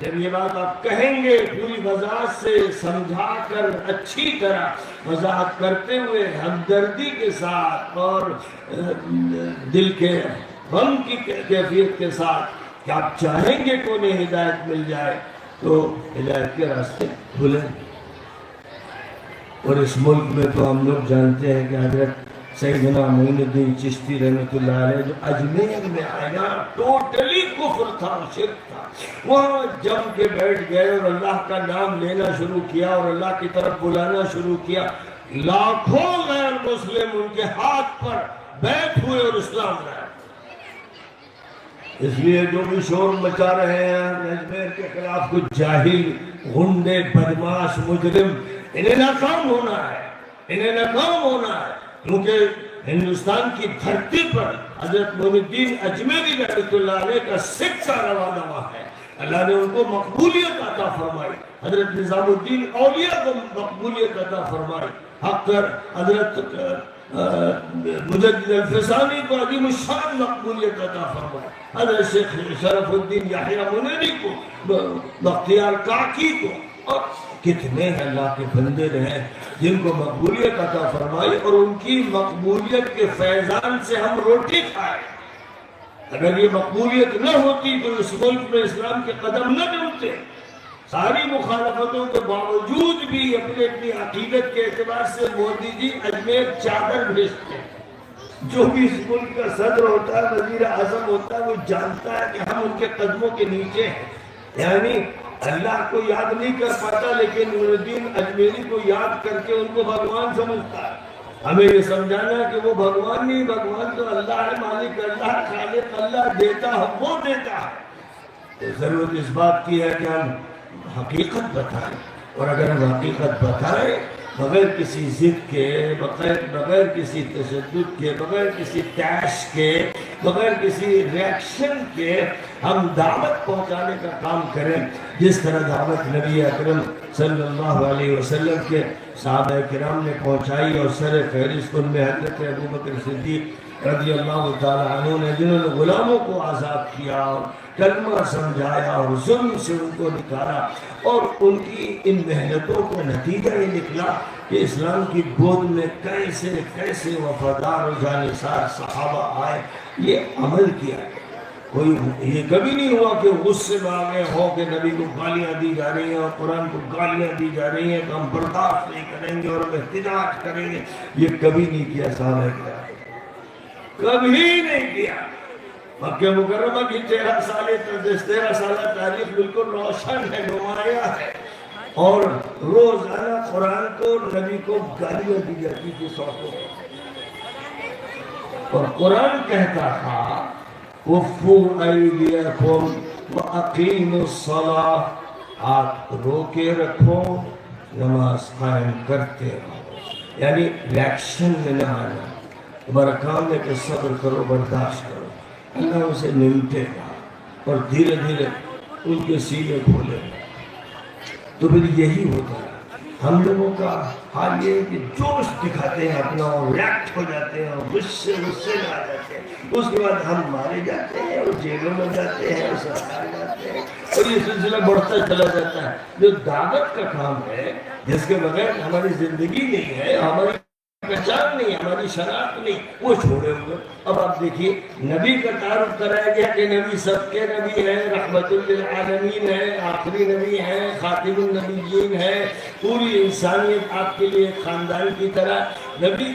جب یہ بات آپ کہیں گے پوری وضاحت سے سمجھا کر اچھی طرح وضاحت کرتے ہوئے ہمدردی کے ساتھ اور دل کے غم کی کیفیت کے ساتھ کہ آپ چاہیں گے کہ انہیں ہدایت مل جائے تو ہدایت کے راستے کھلیں. اور اس ملک میں تو ہم لوگ جانتے ہیں کہ حضرت سیدنا معین الدین چشتی رحمۃ اللہ علیہ جو اجمیر میں آیا ٹوٹلی کفر تھا، شرک تھا، وہاں جم کے بیٹھ گئے اور اللہ کا نام لینا شروع کیا اور اللہ کی طرف بلانا شروع کیا. لاکھوں غیر مسلم ان کے ہاتھ پر بیعت ہوئے اور اسلام لائے. اس لیے جو بھی شور مچا رہے ہیں اجمیر کے خلاف کچھ جاہل غنڈے بدماش مجرم، انہیں ناکام ہونا ہے، انہیں ناکام ہونا ہے. کیونکہ ہندوستان کی دھرتی پر حضرت معین الدین اجمیری رحمۃ اللہ علیہ کا سکہ رواں ہے. اللہ نے ان کو مقبولیت عطا فرمائی، حضرت نظام الدین اولیاء کو مقبولیت عطا فرمائی، حق کر حضرت مجدد الفسانی کو عظیم الشان مقبولیت عطا فرمائی، حضرت شیخ شرف الدین یحییٰ منیری کو، بختیار کاکی کو، اور کتنے اللہ کے بندے رہے جن کو مقبولیت عطا فرمائی اور ان کی مقبولیت کے فیضان سے ہم روٹی کھائے. اگر یہ مقبولیت نہ ہوتی تو اس ملک میں اسلام کے قدم نہ ڈولتے. ساری مخالفتوں کے باوجود بھی اپنی عقیدت کے اعتبار سے مودی جی اجمیر چادر بھیجتے ہیں. جو بھی اس ملک کا صدر ہوتا ہے، وزیر اعظم ہوتا ہے، وہ جانتا ہے کہ ہم ان کے قدموں کے نیچے ہیں. یعنی اللہ کو یاد نہیں کر پاتا لیکن معین الدین اجمیری کو یاد کر کے ان کو بھگوان سمجھتا ہے. ہمیں یہ سمجھانا ہے کہ وہ بھگوان نہیں، بھگوان تو اللہ ہے، مالک اللہ، خالق اللہ، دیتا ہے وہ دیتا ہے. ضرورت اس بات کی ہے کہ ہم حقیقت بتائیں، اور اگر ہم حقیقت بتائیں بغیر کسی ضد کے، بغیر کسی تشدد کے، بغیر کسی تیش کے، بغیر کسی ریاکشن کے ہم دعوت پہنچانے کا کام کریں جس طرح دعوت نبی اکرم صلی اللہ علیہ وسلم کے صحابہ کرام نے پہنچائی. اور سر فہرست ان میں حضرت ابوبکر صدیق رضی اللہ تعالیٰ عنہ نے، جنہوں نے غلاموں کو آزاد کیا اور کلمہ سمجھایا اور ظلم سے ان کو نکالا، اور ان کی ان محنتوں کا نتیجہ یہ نکلا کہ اسلام کی گود میں کیسے کیسے وفادار و جانثار صحابہ آئے. یہ عمل کیا، کوئی یہ کبھی نہیں ہوا کہ غصے میں آگے ہو کہ نبی کو گالیاں دی جا رہی ہیں اور قرآن کو گالیاں دی جا رہی ہیں کہ ہم برداشت نہیں کریں گے اور ہم احتجاج کریں گے. یہ کبھی نہیں کیا صحابہ کرام، کبھی نہیں کیا. مکہ مکرمہ کی 13 سالہ تاریخ بالکل روشن ہے، نمایاں ہے، اور روزانہ قرآن کو نبی کو گالیاں دی جاتی تھی صوتوں میں. اور قرآن کہتا تھا وَفُّوا أَيْدِيَكُمْ وَأَقِيمُوا الصَّلَاةَ، ہاتھ روکے رکھو، نماز قائم کرتے رہو. یعنی ریاکشن میں نہ آنا، تمہارا کام ہے کہ صبر کرو، برداشت کرو. اللہ اسے نمٹے گا اور دھیرے دھیرے ان کے سینے کھولے گا. تو پھر یہی ہوتا ہے. ہم لوگوں کا حال یہ ہے کہ جوش دکھاتے ہیں اپنا اور ریاکٹ ہو جاتے ہیں اور غصے میں آ جاتے ہیں. اس کے بعد ہم مارے جاتے ہیں اور جیلوں میں جاتے ہیں اور سرکار جاتے ہیں اور یہ سلسلہ بڑھتا چلا جاتا ہے. جو دعوت کا کام ہے جس کے بغیر ہماری زندگی نہیں ہے، ہماری پہچان نہیں، ہماری شناخت نہیں، وہ چھوڑے ہوئے. اب آپ دیکھیے نبی کا تعارف کرایا گیا کہ نبی سب کے نبی ہے، رحمت للعالمین ہے، آخری نبی ہے، خاتم النبیین ہے، پوری انسانیت آپ کے لیے ایک خاندان کی طرح. نبی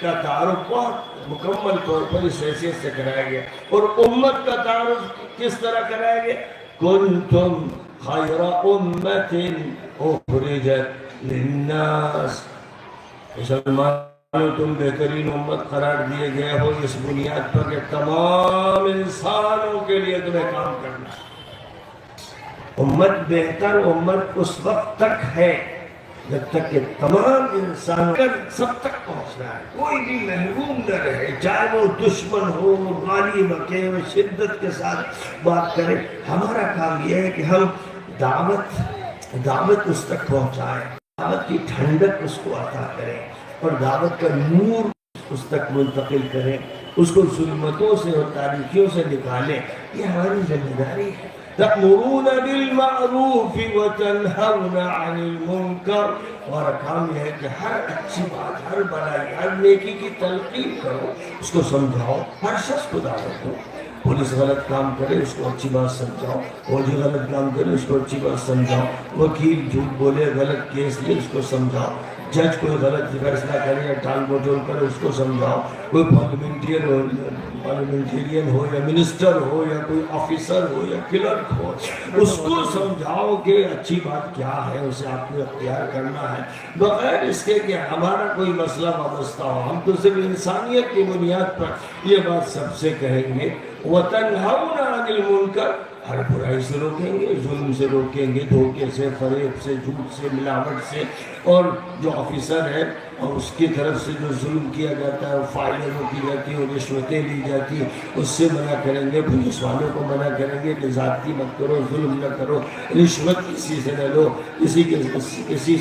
کا تعارف بہت مکمل طور پر اس حیثیت سے کرایا گیا. اور امت کا تعارف کس طرح کرایا گیا؟ کنتم خیر امت اخرجت للناس، مسلمانوں تم بہترین امت قرار دیے گئے ہو اس بنیاد پر کہ تمام انسانوں کے لیے تمہیں کام کرنا. امت بہتر امت اس وقت تک ہے جب تک کہ تمام انسانوں سب تک پہنچنا ہے، کوئی بھی محروم نہ رہے، چاہے وہ دشمن ہو، غالی بکے، شدت کے ساتھ بات کرے. ہمارا کام یہ ہے کہ ہم دعوت اس تک پہنچائیں، دعوت کی ٹھنڈک اس کو عطا کریں اور دعوت کا نور اس تک منتقل کریں، اس کو ظلمتوں سے اور تاریکیوں سے نکالیں. یہ ہماری ذمہ داری ہے. تأمرون بالمعروف وتنهون عن المنکر، اور کام یہ ہے کہ ہر اچھی بات، ہر بھلائی، ہر نیکی کی تلقین کرو، اس کو سمجھاؤ، ہر شخص کو دعوت دو۔ پولیس غلط کام کرے اس کو اچھی بات سمجھاؤ، فوجی غلط کام کرے اس کو اچھی بات سمجھاؤ، وکیل جھوٹ بولے، غلط کیس لے اس کو سمجھاؤ، جج کوئی غلط فیصلہ کرے یا ٹال مٹول کرے اس کو سمجھاؤ، کوئی پارلیمنٹیرین ہو یا منسٹر ہو یا کوئی آفیسر ہو یا کلرک ہو، اس کو سمجھاؤ کہ اچھی بات کیا ہے، اسے آپ نے اختیار کرنا ہے، بغیر اس کے کہ ہمارا کوئی مسئلہ وابستہ ہو۔ ہم تو صرف انسانیت کی بنیاد پر یہ بات سب سے کہیں گے، وَتَنْهَوْنَ عَنِ الْمُنْكَرِ، ہر برائی سے روکیں گے، ظلم سے روکیں گے، دھوکے سے، فریب سے، جھوٹ سے، ملاوٹ سے، اور جو آفیسر ہے اور اس کی طرف سے جو ظلم کیا جاتا ہے، فائلیں روکی جاتی ہیں، رشوتیں لی جاتی ہیں، اس سے منع کریں گے، پولیس والوں کو منع کریں گے کہ زیادتی مت کرو، ظلم نہ کرو، رشوت کسی سے نہ لو، کسی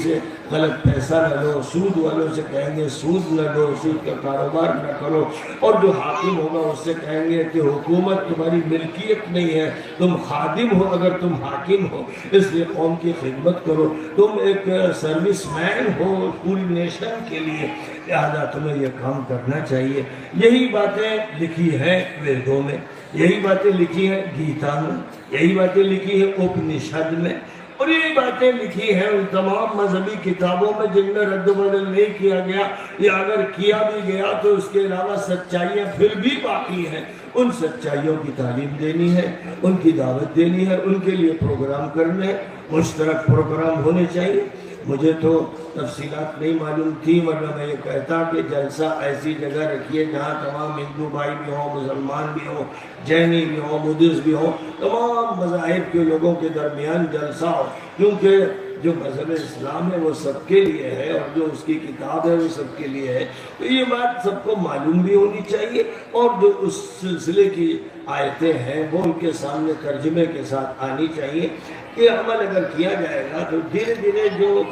سے غلط پیسہ نہ لو، سود والوں سے کہیں گے سود نہ لو، سود کا کاروبار نہ کرو، اور جو حاکم ہوگا اس سے کہیں گے کہ حکومت تمہاری ملکیت نہیں ہے، تم خادم ہو اگر تم حاکم ہو، اس لیے قوم کی خدمت کرو، تم ایک سروس مین ہو پوری نیشن کے لیے، لہذا تمہیں یہ کام کرنا چاہیے۔ یہی باتیں لکھی ہیں ویدوں میں، یہی باتیں لکھی ہیں گیتا میں، یہی باتیں لکھی ہیں اپنشد میں، اور یہی باتیں لکھی ہیں ان تمام مذہبی کتابوں میں جن میں رد و بدل نہیں کیا گیا، یا اگر کیا بھی گیا تو اس کے علاوہ سچائیاں پھر بھی باقی ہیں۔ ان سچائیوں کی تعلیم دینی ہے، ان کی دعوت دینی ہے، ان کے لیے پروگرام کرنے ہیں، مشترک پروگرام ہونے چاہیے۔ مجھے تو تفصیلات نہیں معلوم تھی، ورنہ میں یہ کہتا کہ جلسہ ایسی جگہ رکھیے جہاں تمام ہندو بھائی بھی ہوں، مسلمان بھی ہوں، جینی بھی ہوں، بدھسٹ بھی ہوں، تمام مذاہب کے لوگوں کے درمیان جلسہ ہو، کیونکہ جو مذہب اسلام ہے وہ سب کے لیے ہے، اور جو اس کی کتاب ہے وہ سب کے لیے ہے، تو یہ بات سب کو معلوم بھی ہونی چاہیے، اور جو اس سلسلے کی آیتیں ہیں وہ ان کے سامنے ترجمے کے ساتھ آنی چاہیے۔ یہ عمل اگر کیا جائے گا تو دھیرے دھیرے جو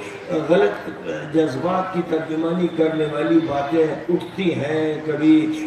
غلط جذبات کی ترجمانی کرنے والی باتیں اٹھتی ہیں، کبھی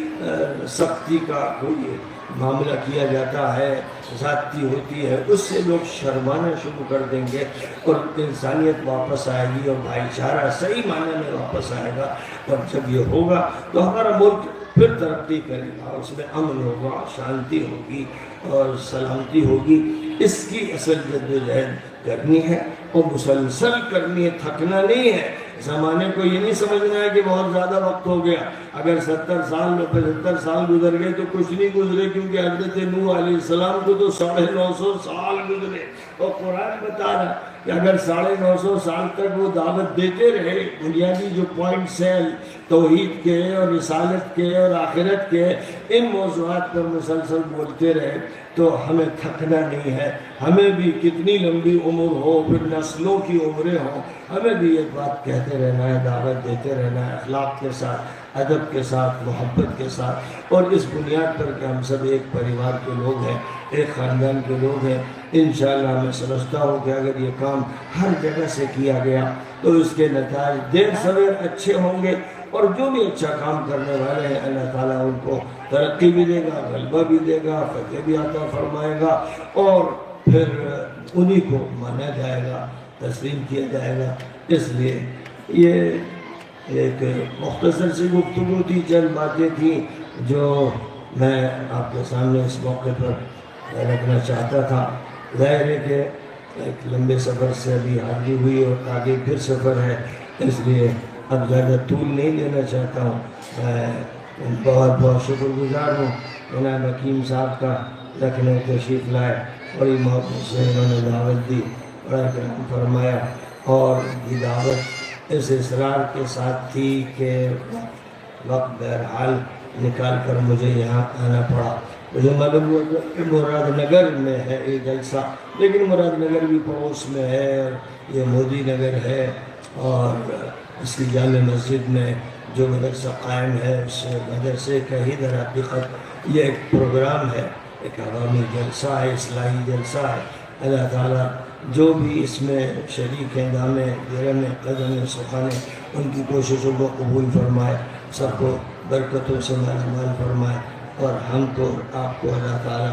سختی کا کوئی معاملہ کیا جاتا ہے، زیادتی ہوتی ہے، اس سے لوگ شرمانا شروع کر دیں گے، اور انسانیت واپس آئے گی اور بھائی چارہ صحیح معنی میں واپس آئے گا، اور جب یہ ہوگا تو ہمارا ملک پھر ترقی کرے گا، اس میں امن ہوگا، شانتی ہوگی اور سلامتی ہوگی۔ اس کی اصل جدوجہد کرنی ہے اور مسلسل کرنی ہے، تھکنا نہیں ہے۔ زمانے کو یہ نہیں سمجھنا ہے کہ بہت زیادہ وقت ہو گیا، اگر 70 سال میں 75 سال گزر گئے تو کچھ نہیں گزرے، کیونکہ حضرت نوح علیہ السلام کو تو 950 سال گزرے، اور قرآن بتا رہا کہ اگر 950 سال تک وہ دعوت دیتے رہے، بنیادی جو پوائنٹس ہیں توحید کے اور رسالت کے اور آخرت کے، ان موضوعات پر مسلسل بولتے رہے، تو ہمیں تھکنا نہیں ہے۔ ہمیں بھی کتنی لمبی عمر ہو، پھر نسلوں کی عمریں ہوں، ہمیں بھی ایک بات کہتے رہنا ہے، دعوت دیتے رہنا ہے، اخلاق کے ساتھ، ادب کے ساتھ، محبت کے ساتھ، اور اس بنیاد پر کہ ہم سب ایک پریوار کے لوگ ہیں، ایک خاندان کے لوگ ہیں۔ انشاءاللہ میں سمجھتا ہوں کہ اگر یہ کام ہر جگہ سے کیا گیا تو اس کے نتائج دیر سویر اچھے ہوں گے، اور جو بھی اچھا کام کرنے والے ہیں اللہ تعالیٰ ان کو ترقی بھی دے گا، غلبہ بھی دے گا، فتح بھی عطا فرمائے گا، اور پھر انہی کو مانا جائے گا، تسلیم کیا جائے گا۔ اس لیے یہ ایک مختصر سی گفتگو تھی، چند باتیں تھیں جو میں آپ کے سامنے اس موقع پر رکھنا چاہتا تھا۔ ظاہر ہے کہ ایک لمبے سفر سے ابھی حاضری ہوئی اور آگے پھر سفر ہے، اس لیے اب زیادہ طول نہیں لینا چاہتا ہوں۔ میں بہت بہت شکر گزار ہوں جناب حکیم صاحب کا، لکھنؤ تشریف لائے، بڑی محبت سے انہوں نے دعوت دی، بڑا کرم فرمایا، اور یہ دعوت اس اصرار کے ساتھ تھی کہ وقت بہرحال نکال کر مجھے یہاں آنا پڑا۔ مجھے معلوم ہوا کہ مراد نگر میں ہے یہ جلسہ، لیکن مراد نگر بھی پڑوس میں ہے، اور یہ مودی نگر ہے، اور اس کی جامع مسجد میں جو مدرسہ قائم ہے اس مدرسے کا ہی در حقیقت یہ ایک پروگرام ہے، ایک عوامی جلسہ ہے، اصلاحی جلسہ ہے۔ اللہ تعالیٰ جو بھی اس میں شریک ہیں، دامے گرم قدم سخانے، ان کی کوششوں کو قبول فرمائے، سب کو برکتوں سے مال فرمائے، اور ہم کو آپ کو اللہ تعالیٰ